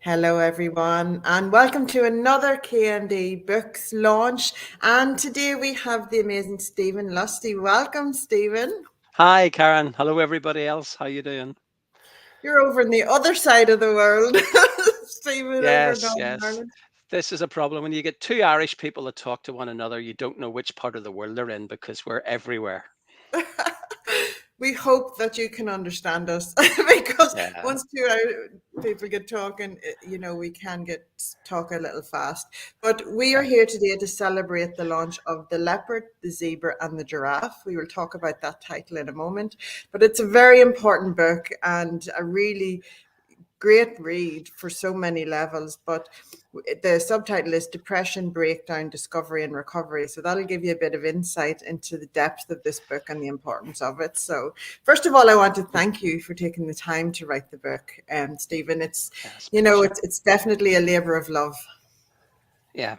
Hello, everyone, and welcome to another K&D Books launch. And today we have the amazing Stephen Lusty. Welcome, Stephen. Hi, Karen. Hello, everybody else. How you doing? You're over on the other side of the world, Stephen, over in Yes, Northern yes. Ireland. This is a problem. When you get two Irish people that talk to one another, you don't know which part of the world they're in because we're everywhere. We hope that you can understand us because Yeah, once people get talking, we can get talk a little fast. But we are yeah, here today to celebrate the launch of The Leopard, the Zebra, and the Giraffe. We will talk about that title in a moment. But it's a very important book and a really great read for so many levels. But the subtitle is Depression, Breakdown, Discovery, and Recovery. So that'll give you a bit of insight into the depth of this book and the importance of it. So, first of all, I want to thank you for taking the time to write the book, Stephen. It's, yeah. It's a you know, pleasure. it's definitely a labor of love. Yeah.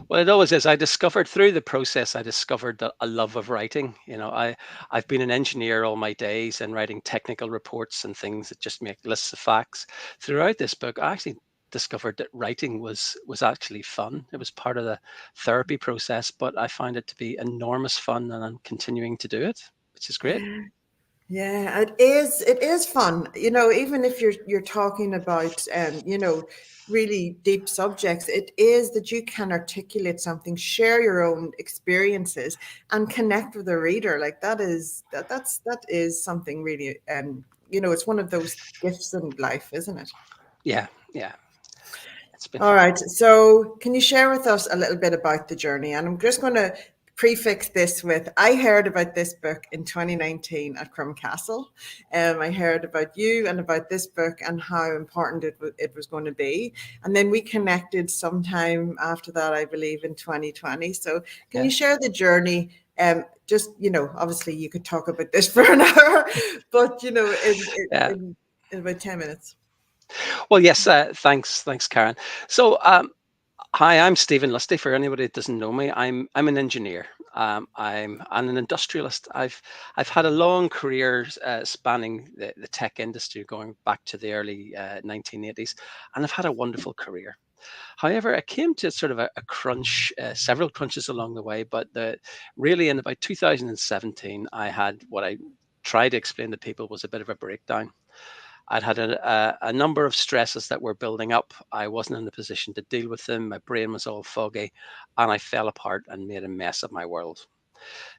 Well, it always is. I discovered through the process, I discovered a love of writing. I've been an engineer all my days and writing technical reports and things that just make lists of facts. Throughout this book, I actually discovered that writing was actually fun. It was part of the therapy process, but I find it to be enormous fun, and I'm continuing to do it, which is great. Yeah, it is. It is fun, even if you're talking about, really deep subjects. It is that you can articulate something, share your own experiences, and connect with the reader. Like that is something really, it's one of those gifts in life, isn't it? Yeah, yeah, it's been All fun. right. So, can you share with us a little bit about the journey? And I'm just going to prefix this with I heard about this book in 2019 at Crum Castle. I heard about you and about this book and how important it was going to be. And then we connected sometime after that, I believe, in 2020. So, can you Yeah, share the journey? Just, obviously, you could talk about this for an hour, but, yeah. in about 10 minutes. Well, yes. Thanks, Karen. So, hi, I'm Stephen Lusty. For anybody that doesn't know me, I'm an engineer. I'm an industrialist. I've had a long career spanning the tech industry, going back to the early 1980s, and I've had a wonderful career. However, I came to sort of a crunch, several crunches along the way, but really in about 2017, I had what I tried to explain to people was a bit of a breakdown. I'd had a number of stresses that were building up. I wasn't in the position to deal with them. My brain was all foggy, and I fell apart and made a mess of my world.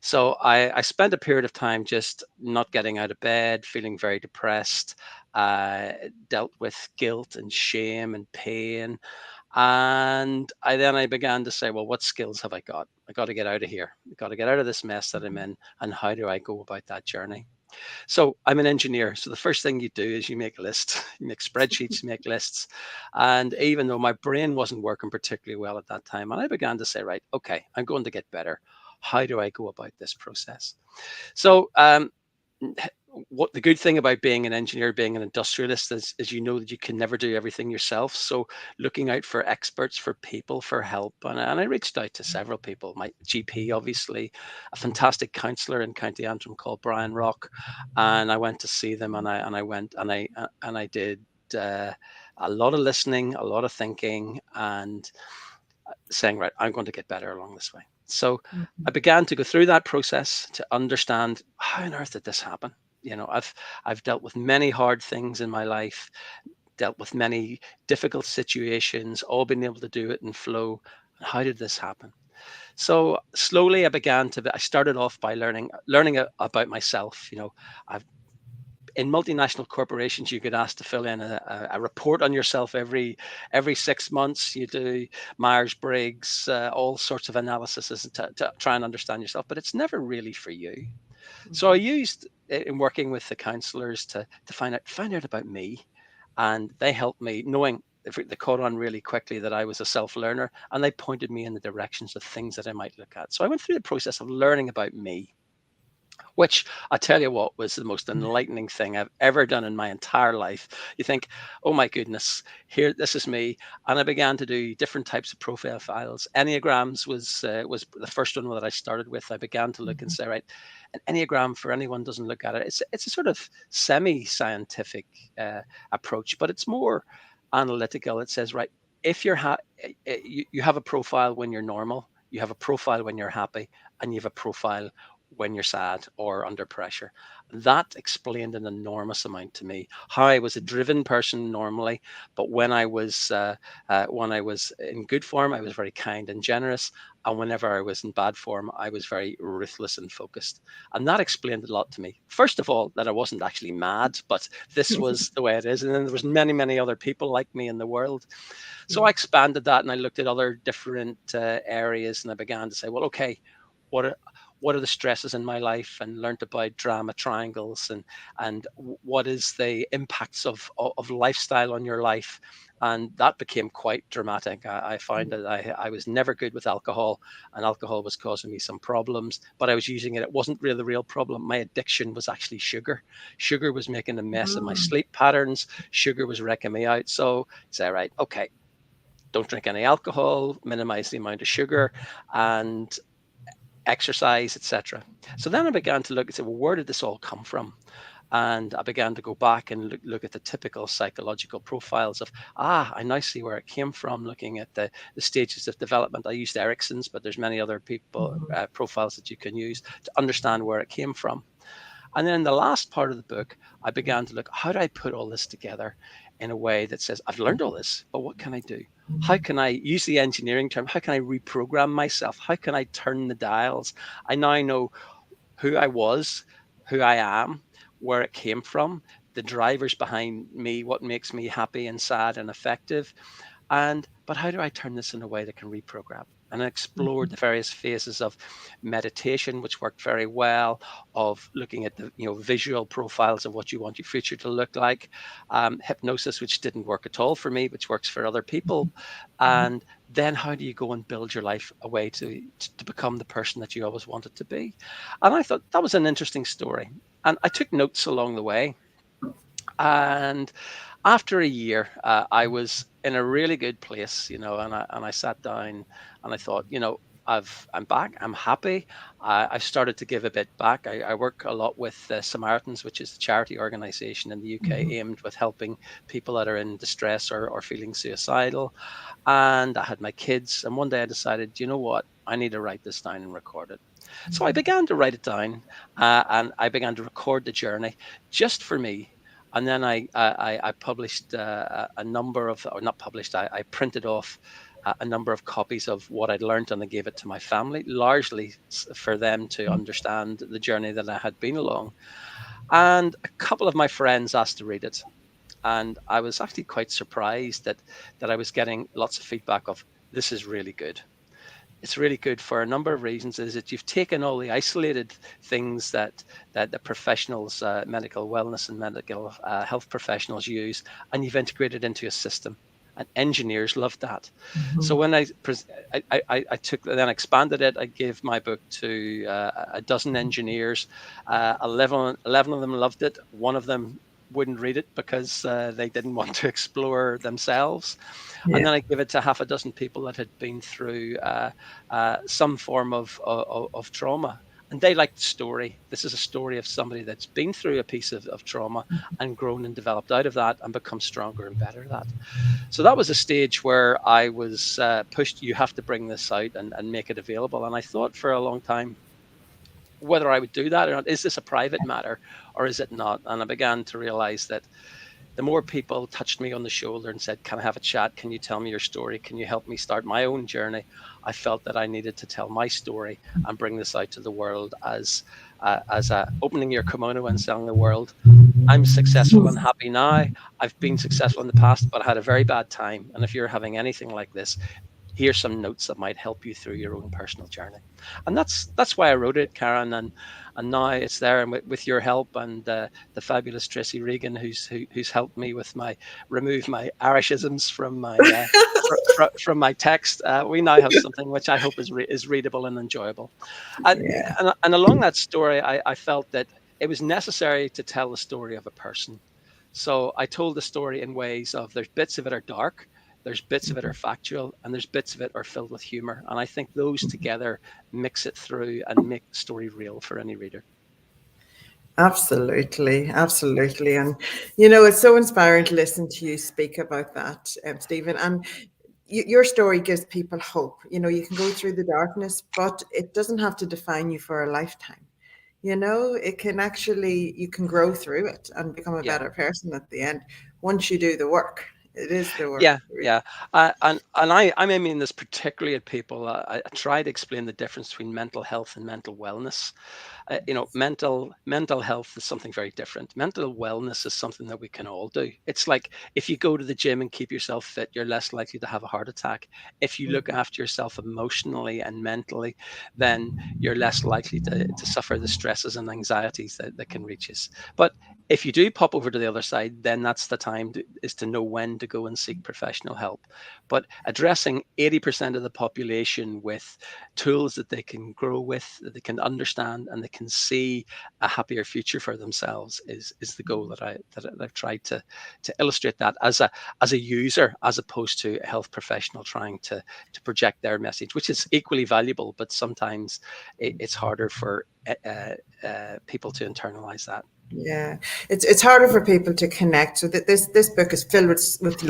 So I spent a period of time just not getting out of bed, feeling very depressed, dealt with guilt and shame and pain. And I began to say, well, what skills have I got? I got to get out of here. I got to get out of this mess that I'm in. And how do I go about that journey? So I'm an engineer. So the first thing you do is you make lists, you make spreadsheets, you make lists. And even though my brain wasn't working particularly well at that time, and I began to say, right, okay, I'm going to get better. How do I go about this process? So what the good thing about being an engineer, being an industrialist, is you know that you can never do everything yourself. So looking out for experts, for people, for help, and I reached out to several people. My GP, obviously, a fantastic counsellor in County Antrim called Brian Rock, and I went to see them, and I did. A lot of listening, a lot of thinking, and saying, right, I'm going to get better along this way. So I began to go through that process to understand how on earth did this happen. I've dealt with many hard things in my life, dealt with many difficult situations, all been able to do it in flow. How did this happen? So slowly I started off by learning about myself. I've in multinational corporations, you get asked to fill in a report on yourself every 6 months. You do Myers Briggs, all sorts of analysis to try and understand yourself, but it's never really for you. So I used in working with the counselors to find out about me, and they helped me knowing. They caught on really quickly that I was a self-learner, and they pointed me in the directions of things that I might look at. So I went through the process of learning about me, which I tell you what was the most enlightening thing I've ever done in my entire life. You think, oh my goodness, here, this is me. And I began to do different types of profile files. Enneagrams was the first one that I started with. I began to look and say, right, an Enneagram, for anyone who doesn't look at it, it's a sort of semi-scientific approach, but it's more analytical. It says, right, if you're you have a profile when you're normal, you have a profile when you're happy, and you have a profile when you're sad or under pressure. That explained an enormous amount to me. How I was a driven person normally, but when I was in good form, I was very kind and generous, and whenever I was in bad form, I was very ruthless and focused. And that explained a lot to me. First of all, that I wasn't actually mad, but this was the way it is. And then there was many, many other people like me in the world. So I expanded that, and I looked at other different areas, and I began to say, well, okay, what are what are the stresses in my life, and learned about drama triangles, and what is the impacts of lifestyle on your life. And that became quite dramatic. I found that I was never good with alcohol, and alcohol was causing me some problems, but I was using it. It wasn't really the real problem. My addiction was actually sugar. Sugar was making a mess of my sleep patterns. Sugar was wrecking me out. So I say, right, okay, don't drink any alcohol, minimize the amount of sugar, and exercise, etc. So then I began to look and say, well, where did this all come from? And I began to go back and look at the typical psychological profiles of, I now see where it came from, looking at the stages of development. I used Erickson's, but there's many other people profiles that you can use to understand where it came from. And then in the last part of the book, I began to look, how do I put all this together in a way that says, I've learned all this, but what can I do? How can I use the engineering term? How can I reprogram myself? How can I turn the dials? I now know who I was, who I am, where it came from, the drivers behind me, what makes me happy and sad and effective. But how do I turn this in a way that can reprogram? And I explored the various phases of meditation, which worked very well, of looking at the visual profiles of what you want your future to look like, hypnosis, which didn't work at all for me, which works for other people. And then how do you go and build your life a way to become the person that you always wanted to be? And I thought that was an interesting story. And I took notes along the way. And after a year, I was in a really good place, and I sat down and I thought, I'm back. I'm happy. I've started to give a bit back. I work a lot with Samaritans, which is a charity organization in the UK aimed with helping people that are in distress or feeling suicidal. And I had my kids, and one day I decided, you know what? I need to write this down and record it. So I began to write it down, and I began to record the journey just for me. And then I published a number of, or not published, I printed off a number of copies of what I'd learned, and I gave it to my family, largely for them to understand the journey that I had been along. And a couple of my friends asked to read it. And I was actually quite surprised that I was getting lots of feedback of, this is really good. It's really good for a number of reasons. Is that you've taken all the isolated things that the professionals, medical wellness and medical health professionals use, and you've integrated into a system. And engineers love that. So when I took, then expanded it, I gave my book to a dozen engineers. 11 of them loved it. One of them wouldn't read it because they didn't want to explore themselves. And then I gave it to half a dozen people that had been through some form of trauma. And they liked the story. This is a story of somebody that's been through a piece of trauma and grown and developed out of that and become stronger and better at that. So that was a stage where I was pushed, you have to bring this out and make it available. And I thought for a long time whether I would do that or not. Is this a private matter or is it not? And I began to realize that the more people touched me on the shoulder and said, can I have a chat? Can you tell me your story? Can you help me start my own journey? I felt that I needed to tell my story and bring this out to the world as opening your kimono and telling the world, I'm successful and happy now. I've been successful in the past, but I had a very bad time. And if you're having anything like this, here's some notes that might help you through your own personal journey. And that's why I wrote it, Karen. And now it's there, and with your help and the fabulous Tracy Regan, who's helped me with remove my Irishisms from my from my text. We now have something which I hope is readable and enjoyable. And along that story, I felt that it was necessary to tell the story of a person. So I told the story in ways of, there's bits of it are dark, there's bits of it are factual, and there's bits of it are filled with humor. And I think those together mix it through and make the story real for any reader. Absolutely, absolutely. And, you know, it's so inspiring to listen to you speak about that, Stephen. And your story gives people hope. You know, you can go through the darkness, but it doesn't have to define you for a lifetime. You know, it can actually, you can grow through it and become a Yeah. better person at the end once you do the work. It is the work. Yeah, yeah, and I mean this particularly at people. I try to explain the difference between mental health and mental wellness. Mental health is something very different. Mental wellness is something that we can all do. It's like if you go to the gym and keep yourself fit, you're less likely to have a heart attack. If you look after yourself emotionally and mentally, then you're less likely to suffer the stresses and anxieties that can reach us. But if you do pop over to the other side, then that's the time is to know when to go and seek professional help. But addressing 80% of the population with tools that they can grow with, that they can understand, and they can see a happier future for themselves is the goal that I've tried to illustrate that as a user, as opposed to a health professional trying to project their message, which is equally valuable, but sometimes it's harder for people to internalize that. Yeah, it's harder for people to connect. So that this book is filled with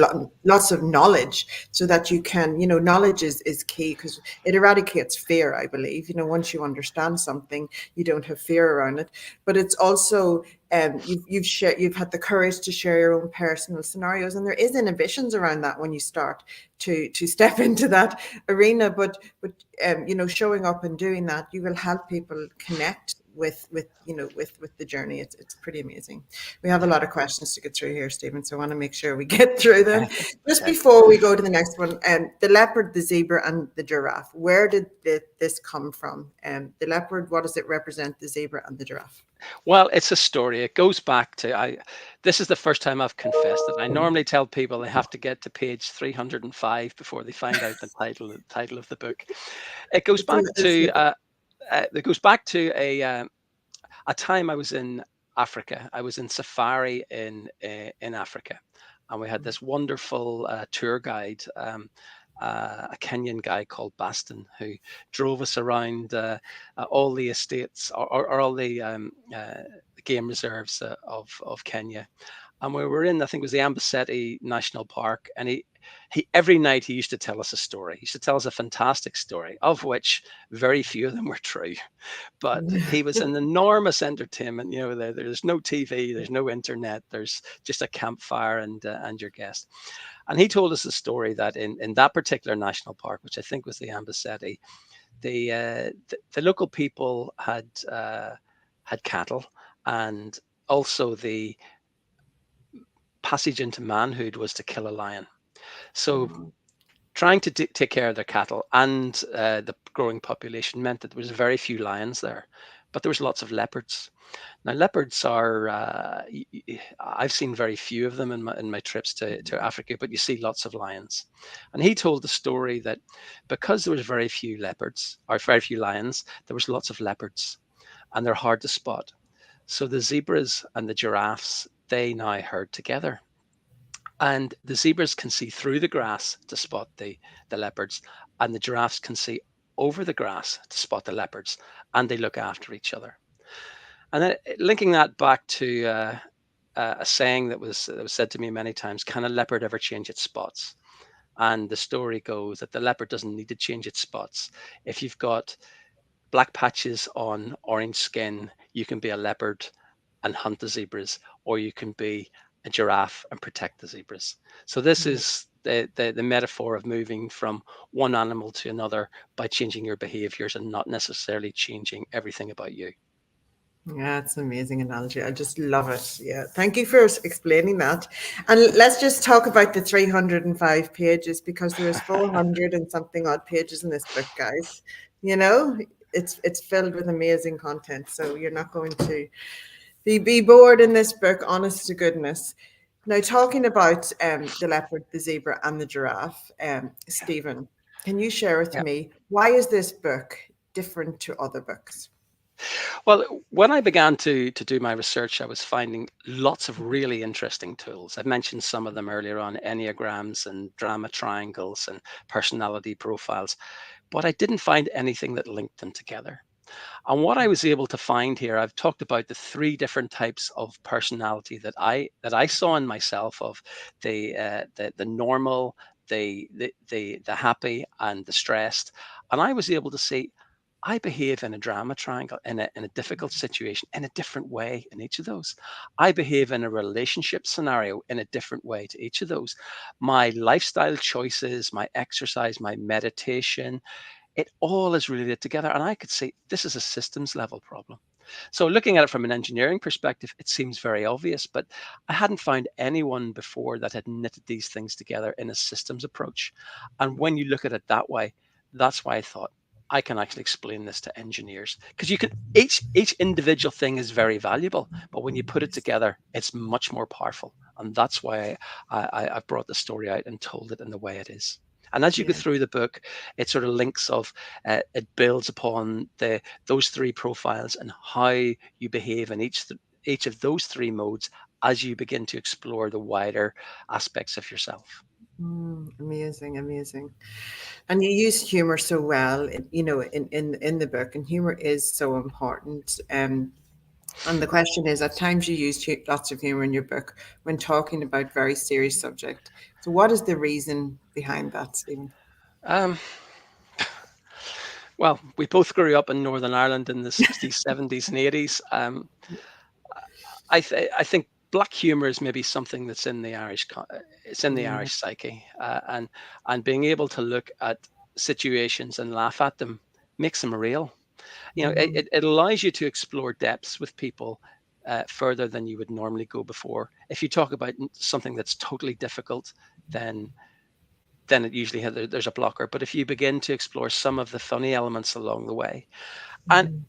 lots of knowledge, so that you can, you know, knowledge is key because it eradicates fear. I believe, you know, once you understand something, you don't have fear around it. But it's also you've had the courage to share your own personal scenarios, and there is inhibitions around that when you start to step into that arena. But you know, showing up and doing that, you will help people connect with you know with the journey. It's pretty amazing. We have a lot of questions to get through here, Stephen, so I want to make sure we get through them. Just Okay. before we go to the next one, the leopard, the zebra, and the giraffe, where did this come from? The leopard, what does it represent? The zebra and the giraffe? Well, it's a story. It goes back to I. This is the first time I've confessed it. I normally tell people they have to get to page 305 before they find out the title of the book. It goes It's a, back it's to a, a time I was in Africa. I was in safari in Africa, and we had this wonderful tour guide, a Kenyan guy called Baston, who drove us around all the estates or all the game reserves of Kenya. And we were in, I think it was the Amboseli National Park, and he every night he used to tell us a story. He used to tell us a fantastic story, of which very few of them were true. But he was an enormous entertainment. You know, there's no TV, there's no internet, there's just a campfire and your guest. And he told us a story that in that particular national park, which I think was the Amboseli, the local people had cattle, and also the passage into manhood was to kill a lion. So trying to take care of their cattle and the growing population meant that there was very few lions there, but there was lots of leopards. Now leopards are I've seen very few of them in my trips to Africa, but you see lots of lions. And he told the story that because there was very few leopards or very few lions, there was lots of leopards, and they're hard to spot. So the zebras and the giraffes, they now herd together, and the zebras can see through the grass to spot the leopards, and the giraffes can see over the grass to spot the leopards, and they look after each other. And then linking that back to a saying that was said to me many times: can a leopard ever change its spots? And the story goes that the leopard doesn't need to change its spots. If you've got black patches on orange skin, you can be a leopard and hunt the zebras, or you can be a giraffe and protect the zebras. So this is the metaphor of moving from one animal to another by changing your behaviors and not necessarily changing everything about you. Yeah, it's an amazing analogy. I just love it. Yeah. Thank you for explaining that. And let's just talk about the 305 pages, because there is 400 and something odd pages in this book, guys. You know, it's filled with amazing content. So you're not going to be bored in this book, honest to goodness. Now, talking about the leopard, the zebra, and the giraffe, Stephen, can you share with Yeah. me, why is this book different to other books? Well, when I began to do my research, I was finding lots of really interesting tools. I mentioned some of them earlier on: enneagrams and drama triangles and personality profiles, but I didn't find anything that linked them together. And what I was able to find here, I've talked about the three different types of personality that I saw in myself, of the normal, the happy, and the stressed. And I was able to see I behave in a drama triangle, in a difficult situation, in a different way in each of those. I behave in a relationship scenario in a different way to each of those. My lifestyle choices, my exercise, my meditation, it all is related together. And I could say this is a systems level problem. So looking at it from an engineering perspective, it seems very obvious, but I hadn't found anyone before that had knitted these things together in a systems approach. And when you look at it that way, that's why I thought I can actually explain this to engineers, because you can each individual thing is very valuable, but when you put it together, it's much more powerful. And that's why I brought the story out and told it in the way it is. And as you go Yeah. through the book, it sort of links of it builds upon those three profiles and how you behave in each of those three modes as you begin to explore the wider aspects of yourself. Amazing, amazing. And you use humor so well, in the book, and humor is so important. And the question is, at times you use lots of humor in your book when talking about very serious subject. So, what is the reason behind that, Stephen? Um, well, we both grew up in Northern Ireland in the 60s, 70s, and 80s. I think black humor is maybe something that's in the it's in the Yeah. Irish psyche, and being able to look at situations and laugh at them makes them real. It allows you to explore depths with people further than you would normally go before. If you talk about something that's totally difficult, then it usually there's a blocker. But if you begin to explore some of the funny elements along the way, and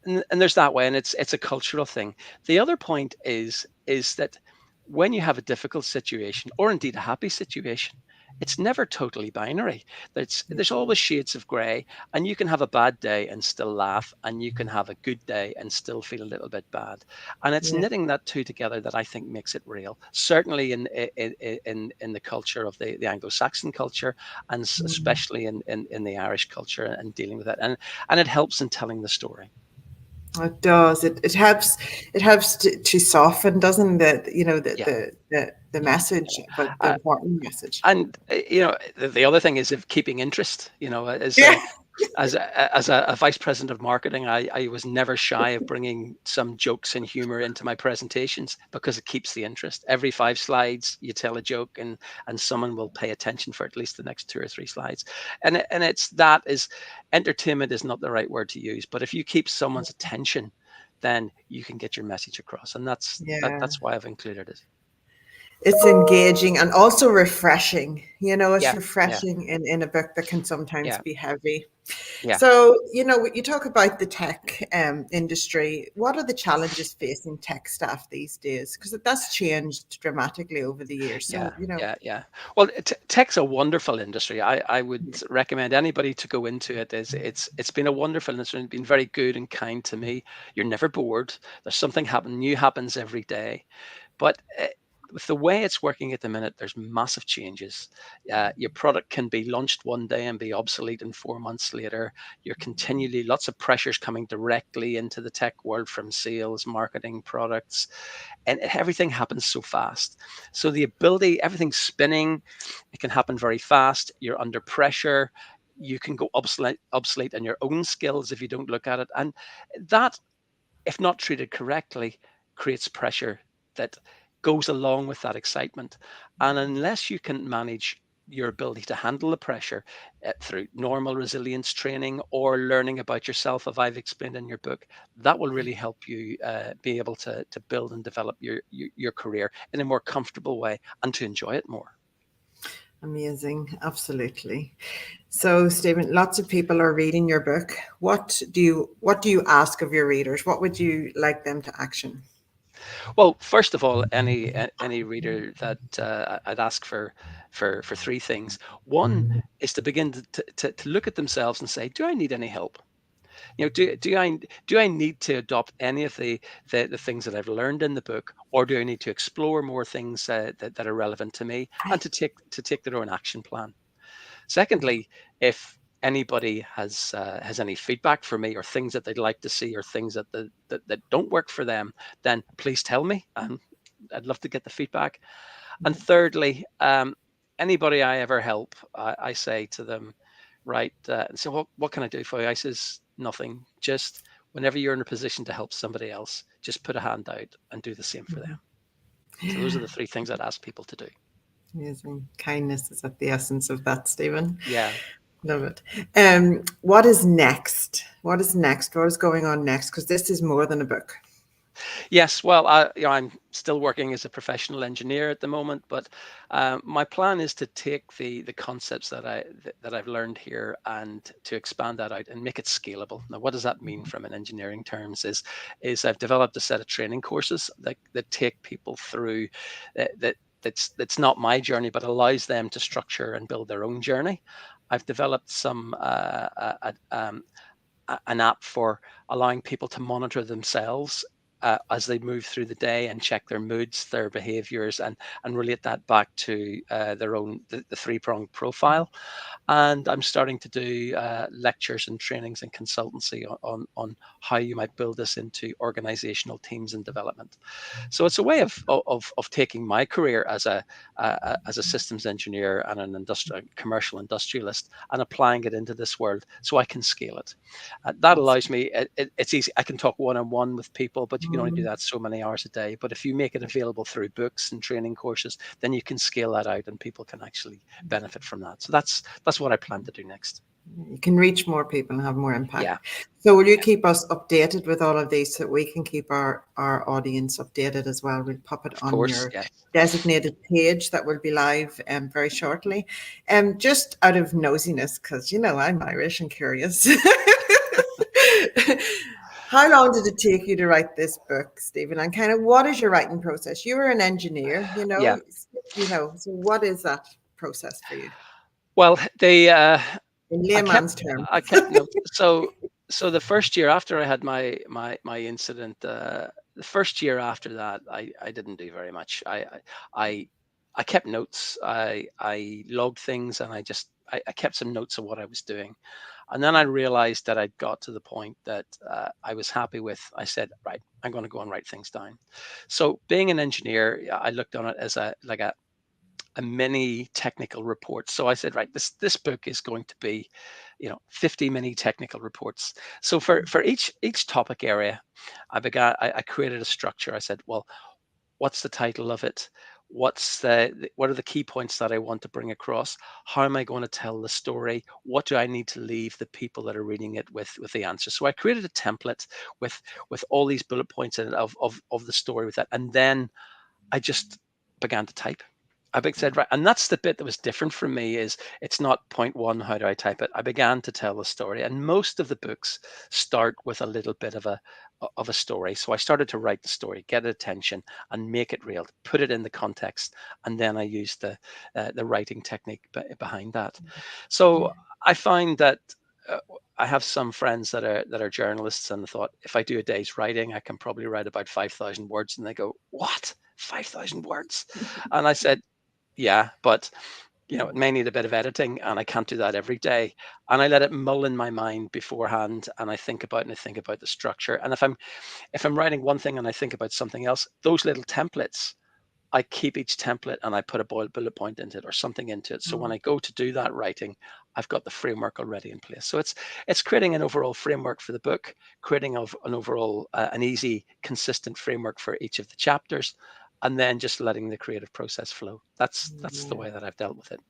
and there's that way, and it's a cultural thing. The other point is that when you have a difficult situation, or indeed a happy situation, it's never totally binary. There's always shades of gray, and you can have a bad day and still laugh, and you can have a good day and still feel a little bit bad. And it's Yeah. knitting that two together that I think makes it real. Certainly in the culture of the Anglo-Saxon culture, and especially in the Irish culture, and dealing with it, and it helps in telling the story. It does. It helps. It helps to soften, doesn't it? Yeah, The yeah. message, but the Uh, important message. and the other thing is of keeping interest. As Yeah. a vice president of marketing, I was never shy of bringing some jokes and humor into my presentations, because it keeps the interest. Every 5 slides, you tell a joke, and someone will pay attention for at least the next 2 or 3 slides. And it's that is entertainment is not the right word to use, but if you keep someone's attention, then you can get your message across, and Yeah. that's why I've included it. It's engaging and also refreshing. It's Yeah, yeah, refreshing in a book that can sometimes yeah, be heavy. yeah. So, you talk about the tech industry. What are the challenges facing tech staff these days? Because that's changed dramatically over the years. Yeah, So, yeah. Well, tech's a wonderful industry. I would recommend anybody to go into it. It's been a wonderful industry, and been very good and kind to me. You're never bored. There's something new happens every day. But with the way it's working at the minute, there's massive changes. Your product can be launched one day and be obsolete in 4 months later. You're continually lots of pressures coming directly into the tech world from sales, marketing, products, and everything happens so fast. So the ability, everything's spinning, it can happen very fast. You're under pressure. You can go obsolete in your own skills if you don't look at it, and that, if not treated correctly, creates pressure that goes along with that excitement. And unless you can manage your ability to handle the pressure through normal resilience training or learning about yourself, as I've explained in your book, that will really help you be able to build and develop your career in a more comfortable way and to enjoy it more. amazing. Absolutely. So, Stephen, lots of people are reading your book. What do you ask of your readers? What would you like them to action? Well, first of all, any reader that I'd ask for three things. One is to begin to look at themselves and say, do I need any help? Do I need to adopt any of the things that I've learned in the book, or do I need to explore more things that are relevant to me, and to take their own action plan? Secondly, if anybody has any feedback for me, or things that they'd like to see, or things that don't work for them, then please tell me. I'd love to get the feedback. And thirdly, anybody I ever help, I say to them, right, and so what can I do for you? I says, nothing. Just whenever you're in a position to help somebody else, just put a hand out and do the same for them. So those are the three things I'd ask people to do. Amazing. Kindness is at the essence of that, Stephen. Yeah. Love it. What is next? What is next? What is going on next? Because this is more than a book. Yes, well, I'm still working as a professional engineer at the moment, but my plan is to take the concepts that I've learned here and to expand that out and make it scalable. Now, what does that mean from an engineering terms? Is I've developed a set of training courses that take people through that's not my journey, but allows them to structure and build their own journey. I've developed an app for allowing people to monitor themselves as they move through the day and check their moods, their behaviors, and relate that back to their own the three-pronged profile. And I'm starting to do lectures and trainings and consultancy on how you might build this into organizational teams and development. So it's a way of taking my career as a systems engineer and an commercial industrialist, and applying it into this world so I can scale it. That allows me. It's easy. I can talk one-on-one with people, but you can only do that so many hours a day. But if you make it available through books and training courses, then you can scale that out, and people can actually benefit from that. So that's what I plan to do next. You can reach more people and have more impact. Yeah. So will you keep us updated with all of these so that we can keep our audience updated as well? We'll pop it Of on course, your yes. designated page that will be live very shortly. Just out of nosiness, because I'm Irish and curious. How long did it take you to write this book, Stephen? And kind of what is your writing process? You were an engineer, Yeah. So what is that process for you? Well, they In I layman's terms. kept notes. So the first year after I had my incident, the first year after that, I didn't do very much. I I kept notes. I logged things, and I kept some notes of what I was doing. And then I realized that I'd got to the point that I was happy with. I said, right, I'm going to go and write things down. So being an engineer, I looked on it as a mini technical report. So I said, right, this book is going to be, 50 mini technical reports. So for each topic area, I created a structure. I said, well, what's the title of it? What are the key points that I want to bring across? How am I going to tell the story? What do I need to leave the people that are reading it with the answer? So I created a template with all these bullet points in it of the story with that, and then I just began to type. I said, right, and that's the bit that was different from me. Is it's not point one, how do I type it? I began to tell the story, and most of the books start with a little bit of a story. So I started to write the story, get attention, and make it real, put it in the context, and then I used the writing technique behind that. So I find that uh, I have some friends that are journalists, and I thought, if I do a day's writing, I can probably write about 5,000 words, and they go, what? 5,000 words? And I said, yeah, but it may need a bit of editing, and I can't do that every day. And I let it mull in my mind beforehand, and I think about the structure. And if I'm writing one thing and I think about something else, those little templates, I keep each template and I put a bullet point into it or something into it. So when I go to do that writing, I've got the framework already in place. So it's creating an overall framework for the book, creating an overall an easy, consistent framework for each of the chapters, and then just letting the creative process flow. That's the way that I've dealt with it.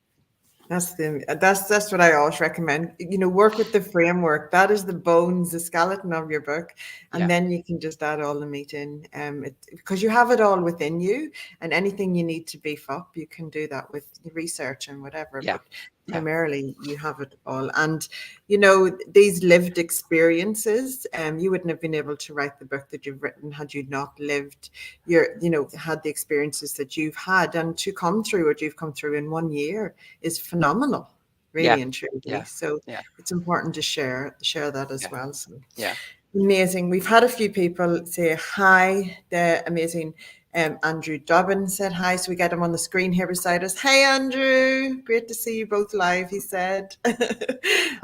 That's what I always recommend. Work with the framework. That is the bones, the skeleton of your book, and Yeah, then you can just add all the meat in. Because you have it all within you, and anything you need to beef up, you can do that with research and whatever. yeah, But yeah, primarily, you have it all, and these lived experiences. You wouldn't have been able to write the book that you've written had you not lived had the experiences that you've had, and to come through what you've come through in 1 year is phenomenal, yeah, really and truly. yeah, So yeah, it's important to share that as yeah, well. So yeah. amazing. We've had a few people say hi. The amazing Andrew Dobbin said hi, so we get him on the screen here beside us. Hey, Andrew, great to see you both live, he said.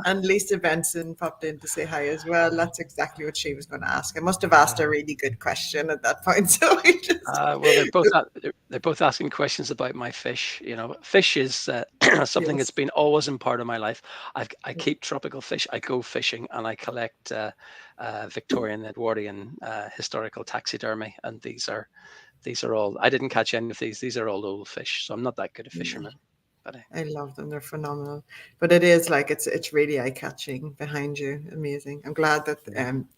And Lisa Benson popped in to say hi as well. That's exactly what she was going to ask. I must have asked a really good question at that point, so we just. Well, they're both asking questions about my fish. You know, fish is something that's Yes. been always in part of my life. I keep tropical fish. I go fishing and I collect Victorian, Edwardian, historical taxidermy, and these are all. I didn't catch any of these. These are all old fish, so I'm not that good a fisherman. But I love them. They're phenomenal. But it is like it's really eye catching behind you. Amazing. I'm glad that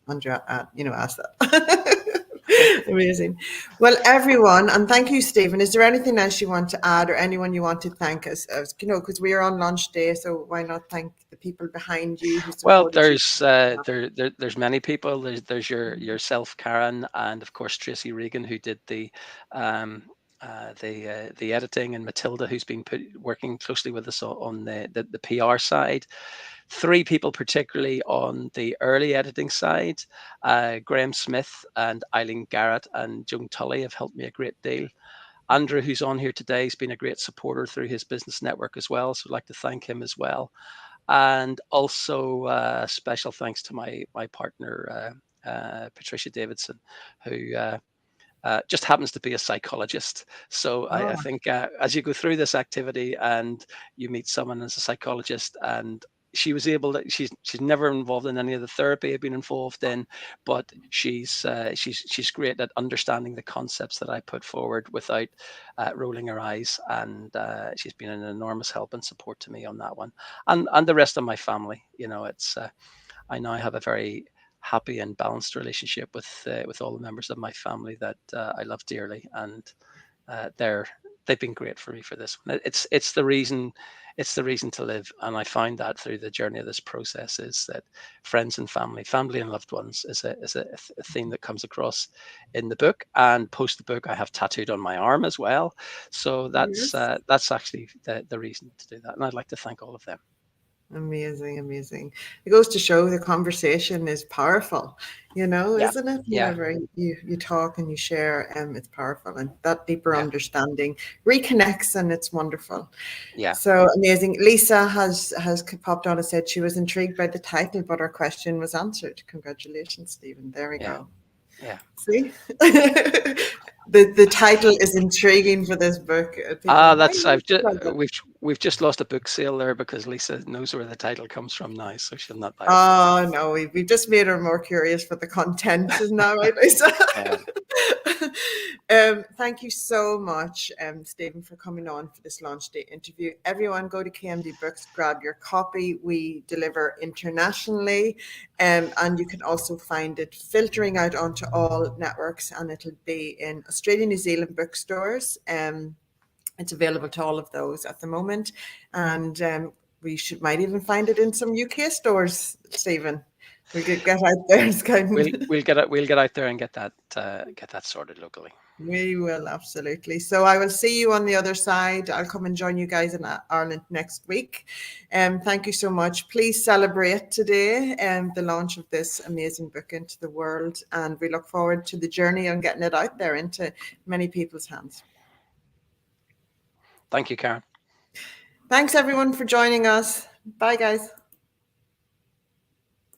Andrea asked that. Amazing. Well, everyone, and thank you, Stephen. Is there anything else you want to add, or anyone you want to thank us? Because we are on launch day, so why not thank the people behind you who Well, supported you? there's many people. There's yourself, Karen, and of course Tracy Regan, who did um, the editing, and Matilda, who's been working closely with us on the PR side. Three people particularly on the early editing side. Graham Smith and Eileen Garrett and Joan Tully have helped me a great deal. Andrew, who's on here today, has been a great supporter through his business network as well, so I'd like to thank him as well. And also special thanks to my partner, Patricia Davidson, who just happens to be a psychologist. So I think as you go through this activity and you meet someone as a psychologist, and she was able to, she's never involved in any of the therapy I've been involved in, but she's great at understanding the concepts that I put forward without rolling her eyes, and she's been an enormous help and support to me on that one, and the rest of my family. You know, it's I now have a very happy and balanced relationship with all the members of my family that I love dearly, and they've been great for me for this one. It's the reason to live, and I find that through the journey of this process is that friends and family and loved ones is a theme that comes across in the book, and post the book I have tattooed on my arm as well. So that's Yes. actually the reason to do that, and I'd like to thank all of them. Amazing, amazing. It goes to show the conversation is powerful, Yeah, isn't it? yeah, Whenever you talk and you share, it's powerful, and that deeper yeah, understanding reconnects, and it's wonderful. yeah, So amazing. Lisa has popped on and said she was intrigued by the title, but her question was answered. Congratulations, Stephen. There we yeah, go. yeah. See? The title is intriguing for this book. People, why That's you about that? we've just lost a book sale there because Lisa knows where the title comes from now, so she'll not buy it from me. Oh no, we just made her more curious for the content, isn't that right, Lisa? Yeah, Thank you so much, Stephen, for coming on for this launch day interview. Everyone, go to KMD Books, grab your copy. We deliver internationally, and you can also find it filtering out onto all networks, and it'll be in Australia, New Zealand bookstores. It's available to all of those at the moment, and we might even find it in some UK stores, Stephen. We could get out there. It's kind of, we'll get out there and get that sorted locally. we will absolutely. So I will see you on the other side. I'll come and join you guys in Ireland next week. Thank you so much. Please celebrate today the launch of this amazing book into the world, and we look forward to the journey and getting it out there into many people's hands. Thank you, Karen. Thanks everyone for joining us. Bye, guys.